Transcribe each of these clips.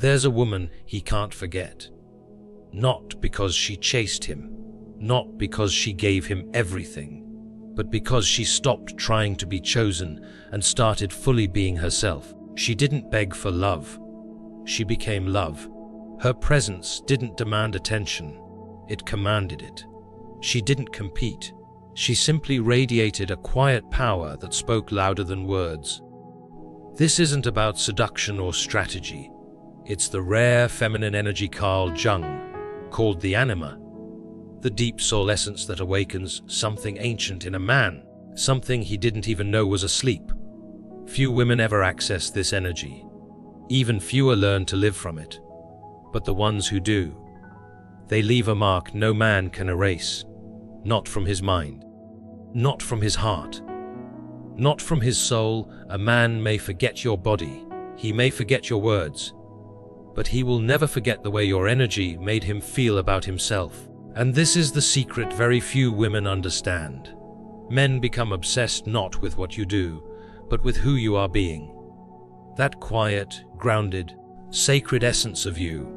There's a woman he can't forget. Not because she chased him, not because she gave him everything, but because she stopped trying to be chosen and started fully being herself. She didn't beg for love. She became love. Her presence didn't demand attention. It commanded it. She didn't compete. She simply radiated a quiet power that spoke louder than words. This isn't about seduction or strategy. It's the rare feminine energy Carl Jung called the anima, the deep soul essence that awakens something ancient in a man, something he didn't even know was asleep. Few women ever access this energy. Even fewer learn to live from it. But the ones who do, they leave a mark no man can erase. Not from his mind, not from his heart, not from his soul. A man may forget your body, he may forget your words, but he will never forget the way your energy made him feel about himself. And this is the secret very few women understand. Men become obsessed not with what you do, but with who you are being. That quiet, grounded, sacred essence of you,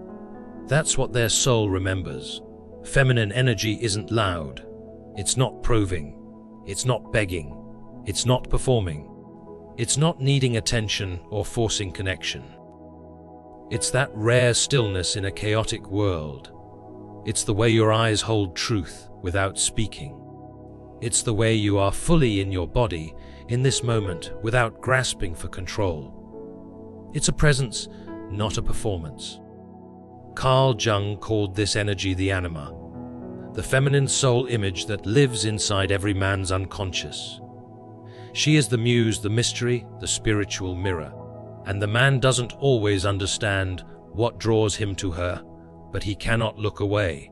that's what their soul remembers. Feminine energy isn't loud. It's not proving. It's not begging. It's not performing. It's not needing attention or forcing connection. It's that rare stillness in a chaotic world. It's the way your eyes hold truth without speaking. It's the way you are fully in your body in this moment without grasping for control. It's a presence, not a performance. Carl Jung called this energy the anima, the feminine soul image that lives inside every man's unconscious. She is the muse, the mystery, the spiritual mirror, and the man doesn't always understand what draws him to her, but he cannot look away.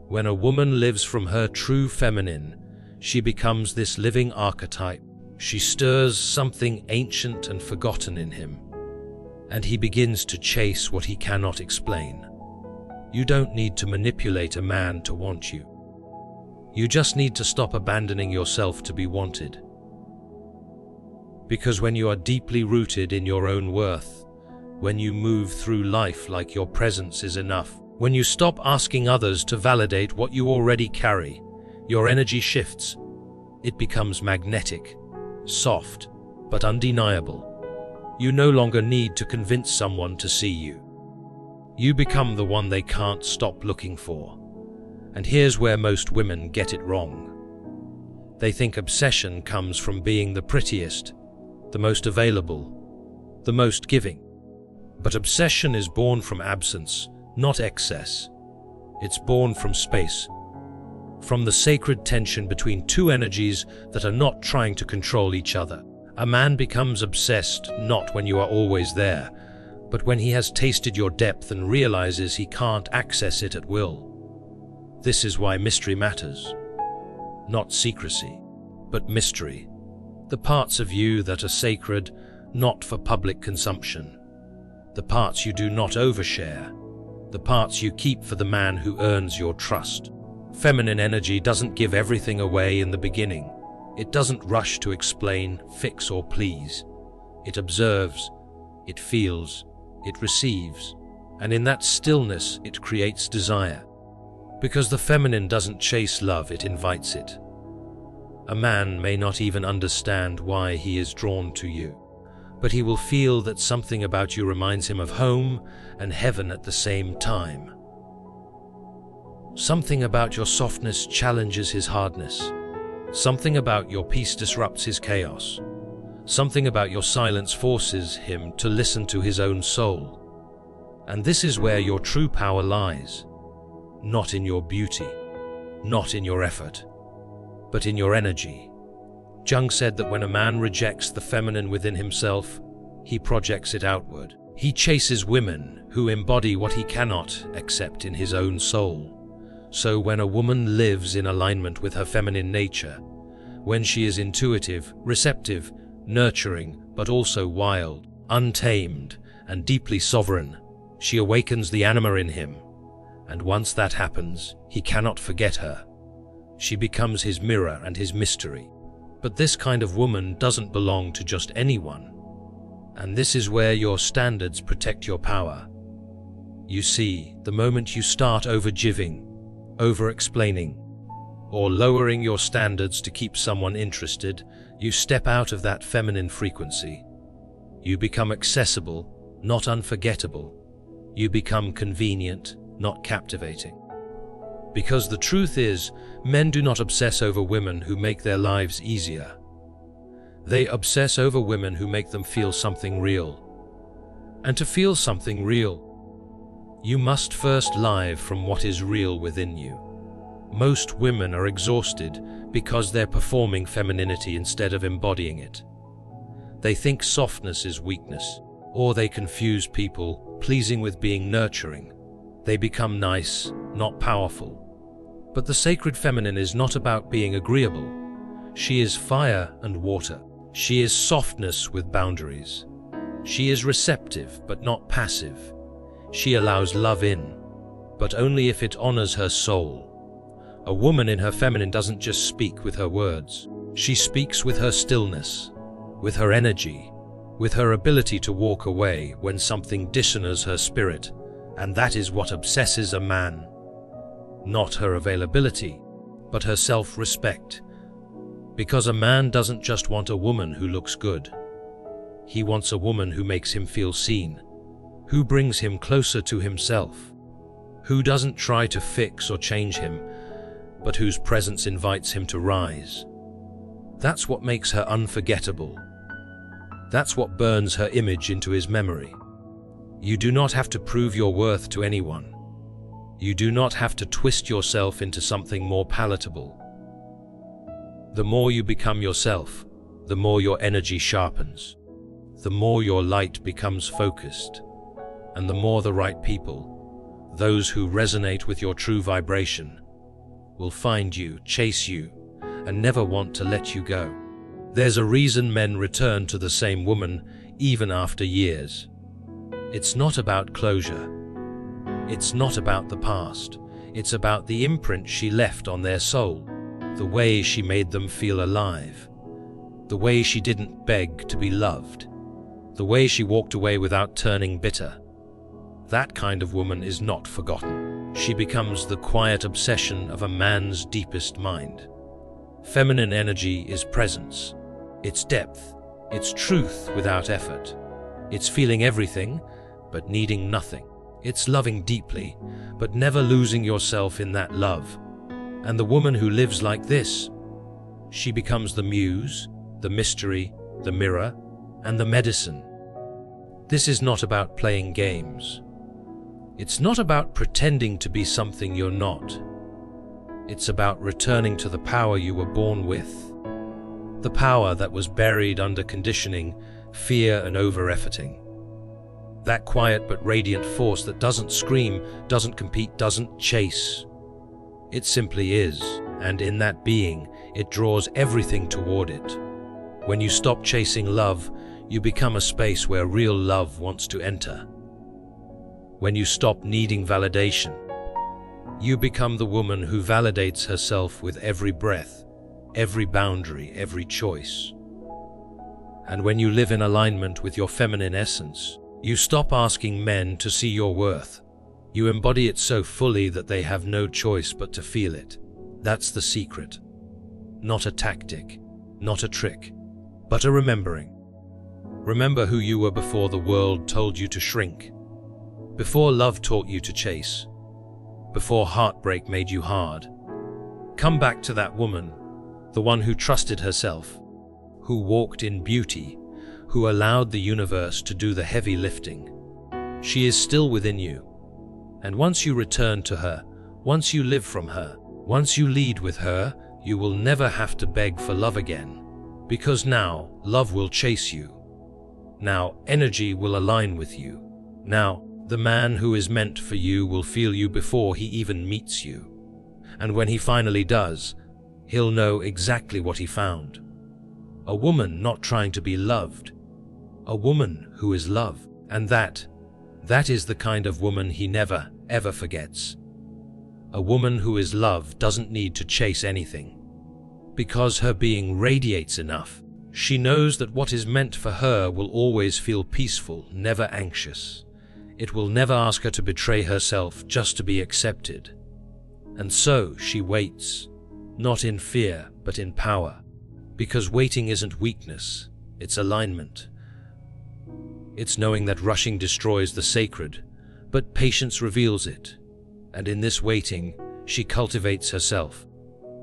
When a woman lives from her true feminine, she becomes this living archetype. She stirs something ancient and forgotten in him, and he begins to chase what he cannot explain. You don't need to manipulate a man to want you. You just need to stop abandoning yourself to be wanted. Because when you are deeply rooted in your own worth, when you move through life like your presence is enough, when you stop asking others to validate what you already carry, your energy shifts. It becomes magnetic, soft, but undeniable. You no longer need to convince someone to see you. You become the one they can't stop looking for. And here's where most women get it wrong. They think obsession comes from being the prettiest, the most available, the most giving. But obsession is born from absence, not excess. It's born from space, from the sacred tension between two energies that are not trying to control each other. A man becomes obsessed not when you are always there, but when he has tasted your depth and realizes he can't access it at will. This is why mystery matters. Not secrecy, but mystery. The parts of you that are sacred, not for public consumption. The parts you do not overshare. The parts you keep for the man who earns your trust. Feminine energy doesn't give everything away in the beginning. It doesn't rush to explain, fix, or please. It observes, it feels, it receives, and in that stillness it creates desire. Because the feminine doesn't chase love, it invites it. A man may not even understand why he is drawn to you, but he will feel that something about you reminds him of home and heaven at the same time. Something about your softness challenges his hardness. Something about your peace disrupts his chaos. Something about your silence forces him to listen to his own soul. And this is where your true power lies. Not in your beauty, not in your effort, but in your energy. Jung said that when a man rejects the feminine within himself, he projects it outward. He chases women who embody what he cannot accept in his own soul. So when a woman lives in alignment with her feminine nature, when she is intuitive, receptive, nurturing, but also wild, untamed, and deeply sovereign, she awakens the anima in him. And once that happens, he cannot forget her. She becomes his mirror and his mystery. But this kind of woman doesn't belong to just anyone. And this is where your standards protect your power. You see, the moment you start over-giving, over-explaining, or lowering your standards to keep someone interested, you step out of that feminine frequency. You become accessible, not unforgettable. You become convenient, not captivating. Because the truth is, men do not obsess over women who make their lives easier. They obsess over women who make them feel something real. And to feel something real, you must first live from what is real within you. Most women are exhausted because they're performing femininity instead of embodying it. They think softness is weakness, or they confuse people pleasing with being nurturing. They become nice, not powerful. But the sacred feminine is not about being agreeable. She is fire and water. She is softness with boundaries. She is receptive, but not passive. She allows love in, but only if it honors her soul. A woman in her feminine doesn't just speak with her words. She speaks with her stillness, with her energy, with her ability to walk away when something dishonors her spirit, and that is what obsesses a man. Not her availability, but her self-respect. Because a man doesn't just want a woman who looks good. He wants a woman who makes him feel seen, who brings him closer to himself, who doesn't try to fix or change him, but whose presence invites him to rise. That's what makes her unforgettable. That's what burns her image into his memory. You do not have to prove your worth to anyone. You do not have to twist yourself into something more palatable. The more you become yourself, the more your energy sharpens, the more your light becomes focused, and the more the right people, those who resonate with your true vibration, will find you, chase you, and never want to let you go. There's a reason men return to the same woman even after years. It's not about closure. It's not about the past. It's about the imprint she left on their soul, the way she made them feel alive, the way she didn't beg to be loved, the way she walked away without turning bitter. That kind of woman is not forgotten. She becomes the quiet obsession of a man's deepest mind. Feminine energy is presence. It's depth. It's truth without effort. It's feeling everything, but needing nothing. It's loving deeply, but never losing yourself in that love. And the woman who lives like this, she becomes the muse, the mystery, the mirror, and the medicine. This is not about playing games. It's not about pretending to be something you're not. It's about returning to the power you were born with. The power that was buried under conditioning, fear, and over-efforting. That quiet but radiant force that doesn't scream, doesn't compete, doesn't chase. It simply is, and in that being, it draws everything toward it. When you stop chasing love, you become a space where real love wants to enter. When you stop needing validation, you become the woman who validates herself with every breath, every boundary, every choice. And when you live in alignment with your feminine essence, you stop asking men to see your worth. You embody it so fully that they have no choice but to feel it. That's the secret. Not a tactic, not a trick, but a remembering. Remember who you were before the world told you to shrink. Before love taught you to chase, before heartbreak made you hard. Come back to that woman, the one who trusted herself, who walked in beauty, who allowed the universe to do the heavy lifting. She is still within you. And once you return to her, once you live from her, once you lead with her, you will never have to beg for love again. Because now, love will chase you. Now, energy will align with you. Now, the man who is meant for you will feel you before he even meets you. And when he finally does, he'll know exactly what he found. A woman not trying to be loved. A woman who is love. And that is the kind of woman he never, ever forgets. A woman who is love doesn't need to chase anything. Because her being radiates enough, she knows that what is meant for her will always feel peaceful, never anxious. It will never ask her to betray herself just to be accepted. And so she waits, not in fear, but in power. Because waiting isn't weakness, it's alignment. It's knowing that rushing destroys the sacred, but patience reveals it. And in this waiting, she cultivates herself.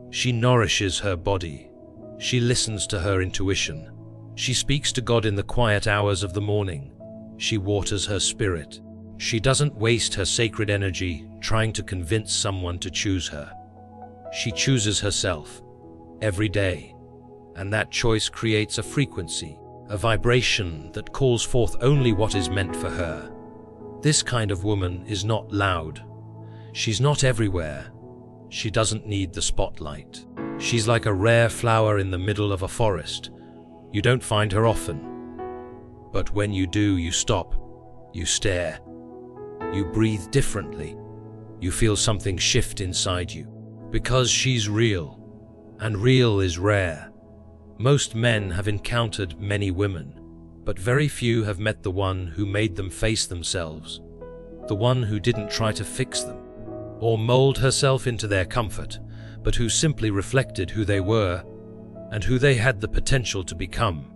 She nourishes her body. She listens to her intuition. She speaks to God in the quiet hours of the morning. She waters her spirit. She doesn't waste her sacred energy trying to convince someone to choose her. She chooses herself every day, and that choice creates a frequency, a vibration that calls forth only what is meant for her. This kind of woman is not loud. She's not everywhere. She doesn't need the spotlight. She's like a rare flower in the middle of a forest. You don't find her often. But when you do, you stop. You stare. You breathe differently. You feel something shift inside you. Because she's real. And real is rare. Most men have encountered many women, but very few have met the one who made them face themselves. The one who didn't try to fix them, or mold herself into their comfort, but who simply reflected who they were and who they had the potential to become.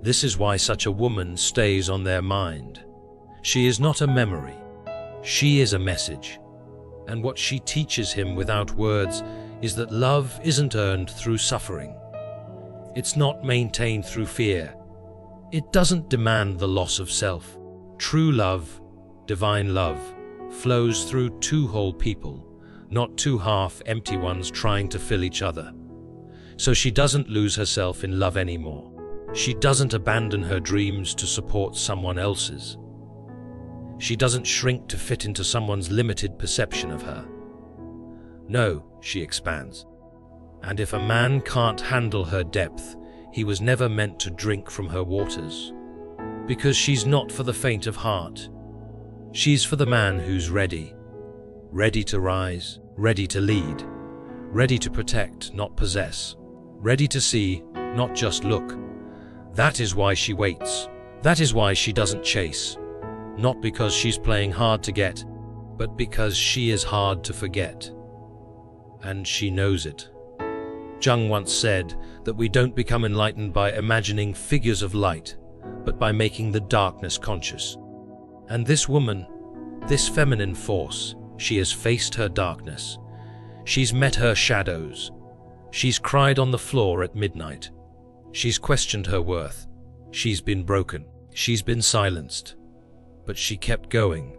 This is why such a woman stays on their mind. She is not a memory. She is a message. And what she teaches him without words is that love isn't earned through suffering. It's not maintained through fear. It doesn't demand the loss of self. True love, divine love, flows through two whole people, not two half-empty ones trying to fill each other. So she doesn't lose herself in love anymore. She doesn't abandon her dreams to support someone else's. She doesn't shrink to fit into someone's limited perception of her. No, she expands. And if a man can't handle her depth, he was never meant to drink from her waters. Because she's not for the faint of heart. She's for the man who's ready. Ready to rise, ready to lead, ready to protect, not possess, ready to see, not just look. That is why she waits. That is why she doesn't chase. Not because she's playing hard to get, but because she is hard to forget. And she knows it. Jung once said that we don't become enlightened by imagining figures of light, but by making the darkness conscious. And this woman, this feminine force, she has faced her darkness. She's met her shadows. She's cried on the floor at midnight. She's questioned her worth. She's been broken. She's been silenced. But she kept going.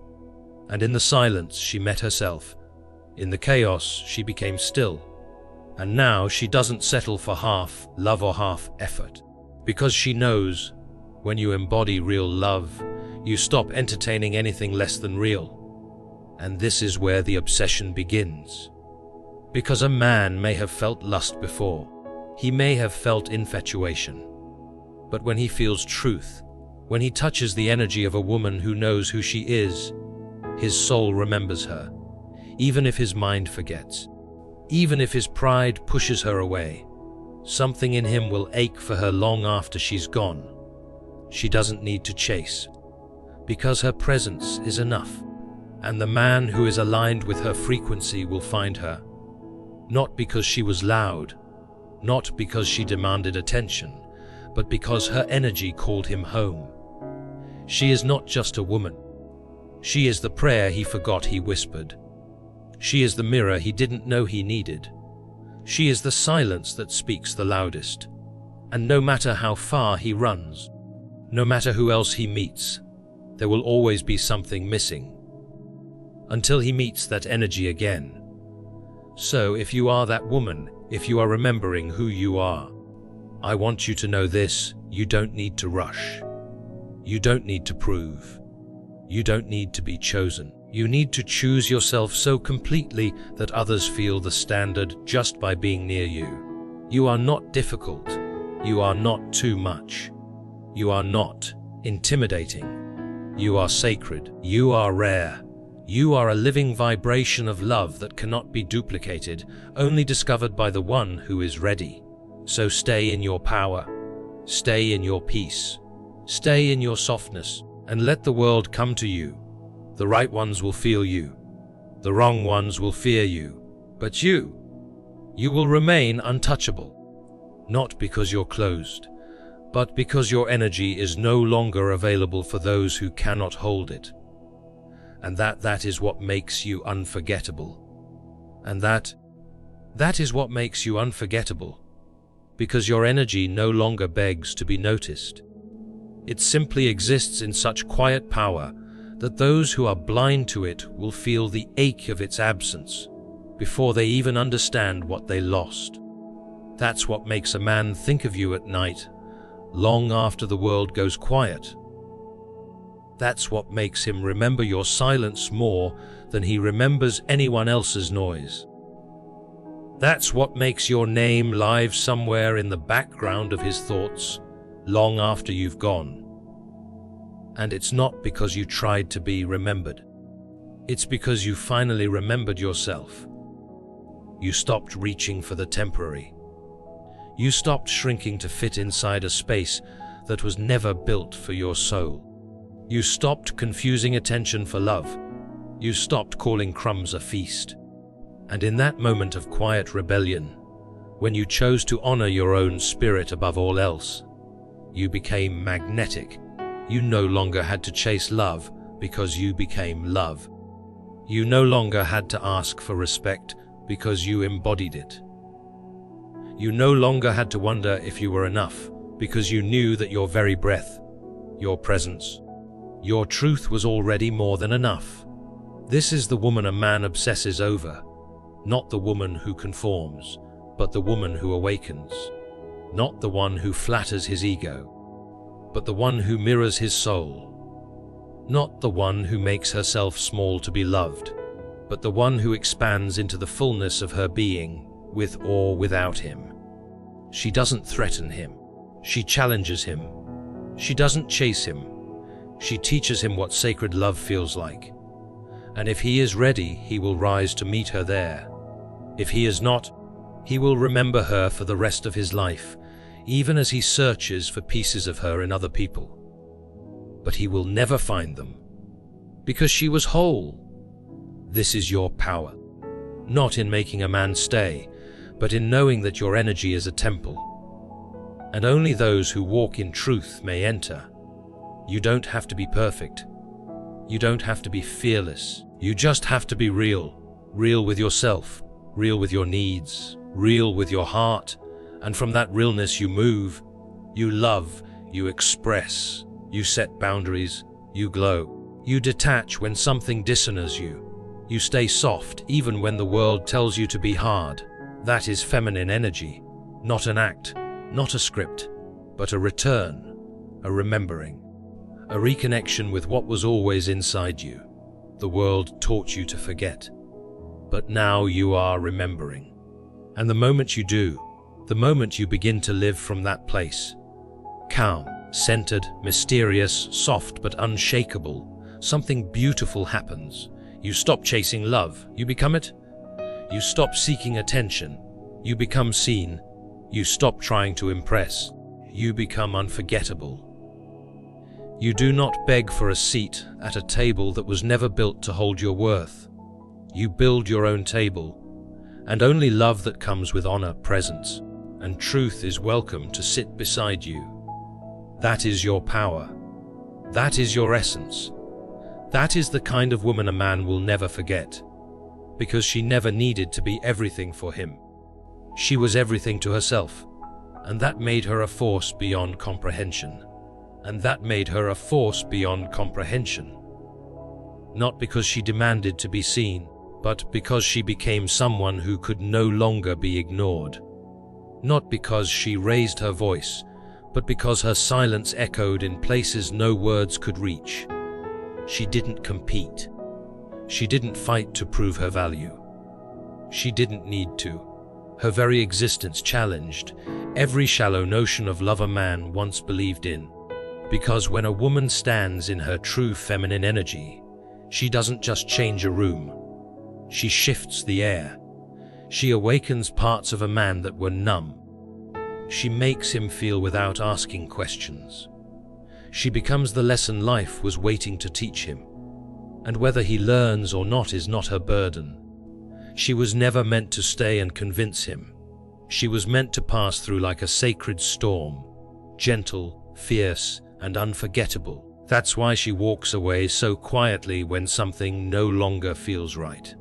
And in the silence, she met herself. In the chaos, she became still. And now she doesn't settle for half love or half effort. Because she knows, when you embody real love, you stop entertaining anything less than real. And this is where the obsession begins. Because a man may have felt lust before. He may have felt infatuation. But when he feels truth, when he touches the energy of a woman who knows who she is, his soul remembers her, even if his mind forgets. Even if his pride pushes her away, something in him will ache for her long after she's gone. She doesn't need to chase, because her presence is enough. And the man who is aligned with her frequency will find her. Not because she was loud, not because she demanded attention, but because her energy called him home. She is not just a woman. She is the prayer he forgot he whispered. She is the mirror he didn't know he needed. She is the silence that speaks the loudest. And no matter how far he runs, no matter who else he meets, there will always be something missing. Until he meets that energy again. So if you are that woman, if you are remembering who you are, I want you to know this: you don't need to rush. You don't need to prove. You don't need to be chosen. You need to choose yourself so completely that others feel the standard just by being near you. You are not difficult. You are not too much. You are not intimidating. You are sacred. You are rare. You are a living vibration of love that cannot be duplicated, only discovered by the one who is ready. So stay in your power. Stay in your peace. Stay in your softness. and let the world come to you. The right ones will feel you. The wrong ones will fear you. But you will remain untouchable. Not because you're closed, but because your energy is no longer available for those who cannot hold it. And that is what makes you unforgettable. And that is what makes you unforgettable, because your energy no longer begs to be noticed. It simply exists in such quiet power that those who are blind to it will feel the ache of its absence before they even understand what they lost. That's what makes a man think of you at night, long after the world goes quiet. That's what makes him remember your silence more than he remembers anyone else's noise. That's what makes your name live somewhere in the background of his thoughts, long after you've gone. And it's not because you tried to be remembered. It's because you finally remembered yourself. You stopped reaching for the temporary. You stopped shrinking to fit inside a space that was never built for your soul. You stopped confusing attention for love. You stopped calling crumbs a feast. And in that moment of quiet rebellion, when you chose to honor your own spirit above all else, you became magnetic. You no longer had to chase love because you became love. You no longer had to ask for respect because you embodied it. You no longer had to wonder if you were enough because you knew that your very breath, your presence, your truth was already more than enough. This is the woman a man obsesses over, not the woman who conforms, but the woman who awakens, not the one who flatters his ego, but the one who mirrors his soul, not the one who makes herself small to be loved, but the one who expands into the fullness of her being, with or without him. She doesn't threaten him. She challenges him. She doesn't chase him. She teaches him what sacred love feels like. And if he is ready, he will rise to meet her there. If he is not, he will remember her for the rest of his life, even as he searches for pieces of her in other people. But he will never find them, because she was whole. This is your power, not in making a man stay, but in knowing that your energy is a temple, and only those who walk in truth may enter. You don't have to be perfect. You don't have to be fearless. You just have to be real. Real with yourself, real with your needs, real with your heart. And from that realness you move, you love, you express, you set boundaries, you glow. You detach when something dishonors you. You stay soft even when the world tells you to be hard. That is feminine energy, not an act, not a script, but a return, a remembering, a reconnection with what was always inside you. The world taught you to forget, but now you are remembering. And the moment you do, the moment you begin to live from that place, calm, centered, mysterious, soft but unshakable, something beautiful happens. You stop chasing love, you become it. You stop seeking attention, you become seen. You stop trying to impress, you become unforgettable. You do not beg for a seat at a table that was never built to hold your worth. You build your own table, and only love that comes with honor, presence, and truth is welcome to sit beside you. That is your power. That is your essence. That is the kind of woman a man will never forget, because she never needed to be everything for him. She was everything to herself, and that made her a force beyond comprehension. And that made her a force beyond comprehension. Not because she demanded to be seen, but because she became someone who could no longer be ignored. Not because she raised her voice, but because her silence echoed in places no words could reach. She didn't compete. She didn't fight to prove her value. She didn't need to. Her very existence challenged every shallow notion of love a man once believed in. Because when a woman stands in her true feminine energy, she doesn't just change a room. She shifts the air. She awakens parts of a man that were numb. She makes him feel without asking questions. She becomes the lesson life was waiting to teach him. And whether he learns or not is not her burden. She was never meant to stay and convince him. She was meant to pass through like a sacred storm, gentle, fierce, and unforgettable. That's why she walks away so quietly when something no longer feels right.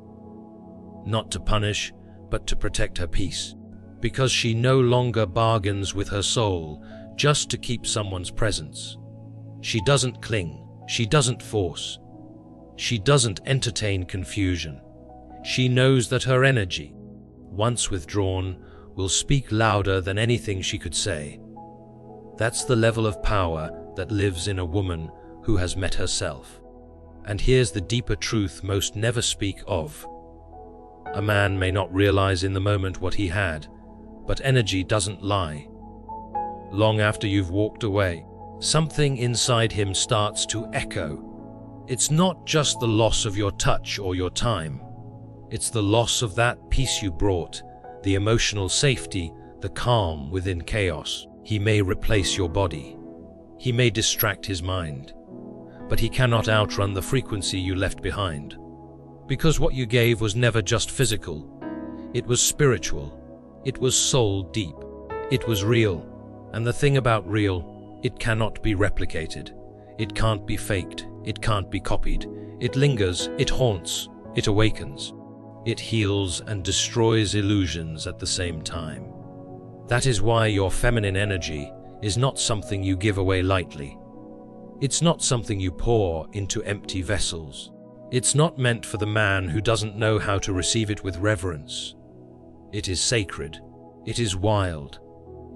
Not to punish, but to protect her peace. Because she no longer bargains with her soul just to keep someone's presence. She doesn't cling, she doesn't force. She doesn't entertain confusion. She knows that her energy, once withdrawn, will speak louder than anything she could say. That's the level of power that lives in a woman who has met herself. And here's the deeper truth most never speak of. A man may not realize in the moment what he had, but energy doesn't lie. Long after you've walked away, something inside him starts to echo. It's not just the loss of your touch or your time. It's the loss of that peace you brought, the emotional safety, the calm within chaos. He may replace your body. He may distract his mind. But he cannot outrun the frequency you left behind. Because what you gave was never just physical. It was spiritual. It was soul deep. It was real. And the thing about real, it cannot be replicated. It can't be faked. It can't be copied. It lingers, it haunts, it awakens. It heals and destroys illusions at the same time. That is why your feminine energy is not something you give away lightly. It's not something you pour into empty vessels. It's not meant for the man who doesn't know how to receive it with reverence. It is sacred. It is wild.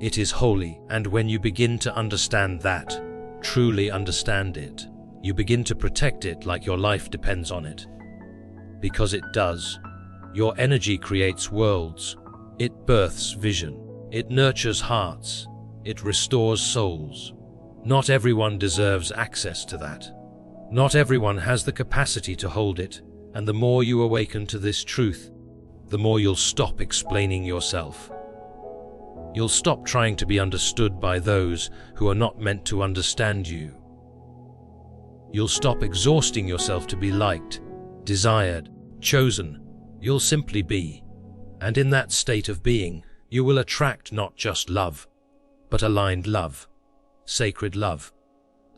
It is holy. And when you begin to understand that, truly understand it, you begin to protect it like your life depends on it. Because it does. Your energy creates worlds. It births vision. It nurtures hearts. It restores souls. Not everyone deserves access to that. Not everyone has the capacity to hold it, and the more you awaken to this truth, the more you'll stop explaining yourself. You'll stop trying to be understood by those who are not meant to understand you. You'll stop exhausting yourself to be liked, desired, chosen. You'll simply be. And in that state of being, you will attract not just love, but aligned love, sacred love.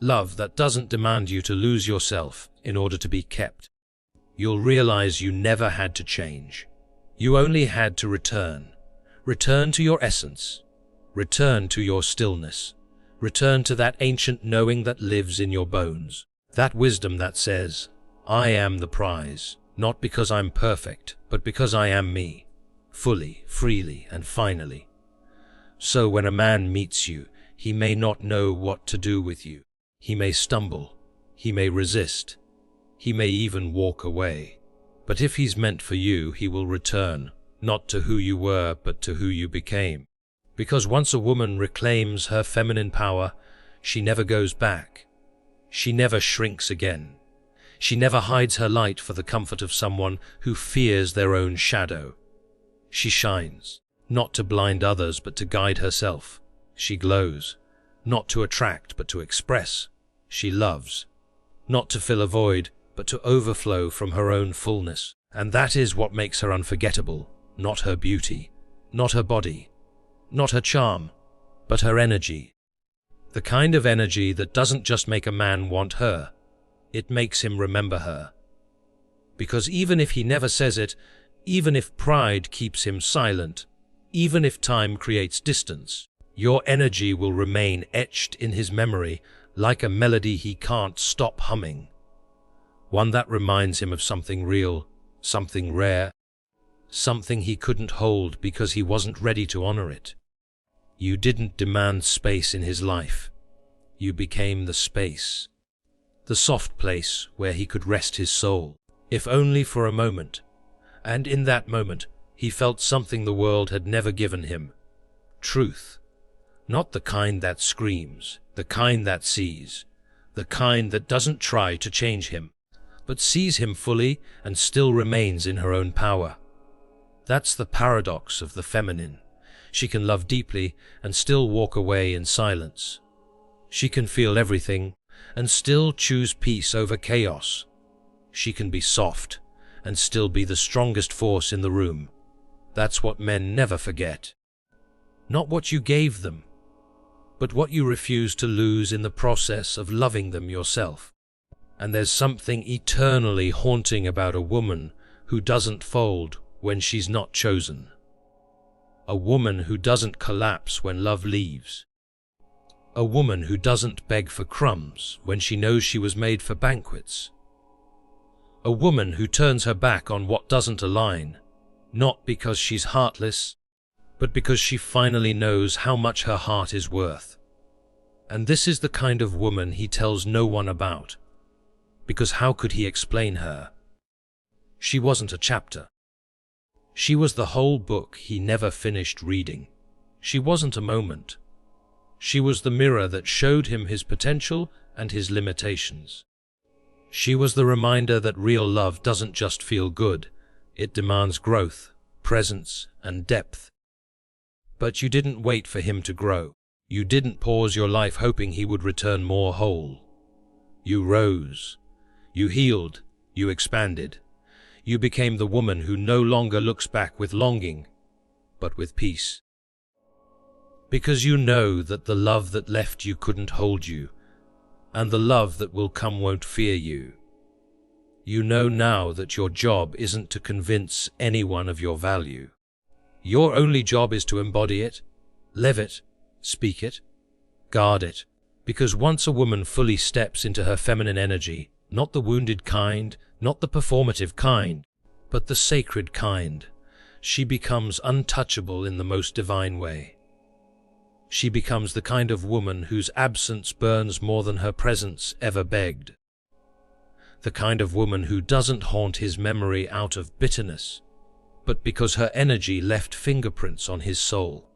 Love that doesn't demand you to lose yourself in order to be kept. You'll realize you never had to change. You only had to return. Return to your essence. Return to your stillness. Return to that ancient knowing that lives in your bones. That wisdom that says, I am the prize, not because I'm perfect, but because I am me, fully, freely, and finally. So when a man meets you, he may not know what to do with you. He may stumble. He may resist. He may even walk away. But if he's meant for you, he will return, not to who you were, but to who you became. Because once a woman reclaims her feminine power, she never goes back. She never shrinks again. She never hides her light for the comfort of someone who fears their own shadow. She shines, not to blind others, but to guide herself. She glows, not to attract, but to express. She loves, not to fill a void, but to overflow from her own fullness. And that is what makes her unforgettable, not her beauty, not her body, not her charm, but her energy. The kind of energy that doesn't just make a man want her, it makes him remember her. Because even if he never says it, even if pride keeps him silent, even if time creates distance, your energy will remain etched in his memory like a melody he can't stop humming. One that reminds him of something real, something rare, something he couldn't hold because he wasn't ready to honor it. You didn't demand space in his life. You became the space, the soft place where he could rest his soul, if only for a moment. And in that moment, he felt something the world had never given him. Truth. Not the kind that screams, the kind that sees, the kind that doesn't try to change him, but sees him fully and still remains in her own power. That's the paradox of the feminine. She can love deeply and still walk away in silence. She can feel everything and still choose peace over chaos. She can be soft and still be the strongest force in the room. That's what men never forget. Not what you gave them, but what you refuse to lose in the process of loving them yourself. And there's something eternally haunting about a woman who doesn't fold when she's not chosen. A woman who doesn't collapse when love leaves. A woman who doesn't beg for crumbs when she knows she was made for banquets. A woman who turns her back on what doesn't align, not because she's heartless, but because she finally knows how much her heart is worth. And this is the kind of woman he tells no one about, because how could he explain her? She wasn't a chapter. She was the whole book he never finished reading. She wasn't a moment. She was the mirror that showed him his potential and his limitations. She was the reminder that real love doesn't just feel good, it demands growth, presence, and depth. But you didn't wait for him to grow. You didn't pause your life hoping he would return more whole. You rose. You healed. You expanded. You became the woman who no longer looks back with longing, but with peace. Because you know that the love that left you couldn't hold you, and the love that will come won't fear you. You know now that your job isn't to convince anyone of your value. Your only job is to embody it, live it, speak it, guard it. Because once a woman fully steps into her feminine energy, not the wounded kind, not the performative kind, but the sacred kind, she becomes untouchable in the most divine way. She becomes the kind of woman whose absence burns more than her presence ever begged. The kind of woman who doesn't haunt his memory out of bitterness, but because her energy left fingerprints on his soul.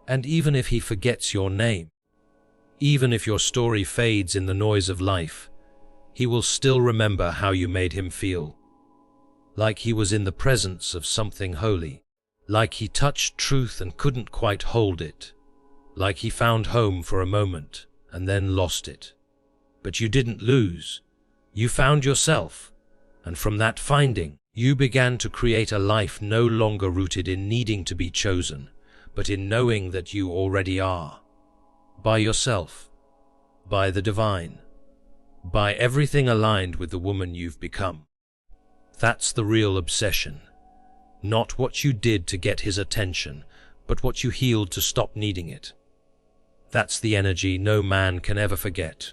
And even if he forgets your name, even if your story fades in the noise of life, he will still remember how you made him feel. Like he was in the presence of something holy. Like he touched truth and couldn't quite hold it. Like he found home for a moment and then lost it. But you didn't lose. You found yourself. And from that finding, you began to create a life no longer rooted in needing to be chosen, but in knowing that you already are. By yourself. By the divine. By everything aligned with the woman you've become. That's the real obsession. Not what you did to get his attention, but what you healed to stop needing it. That's the energy no man can ever forget.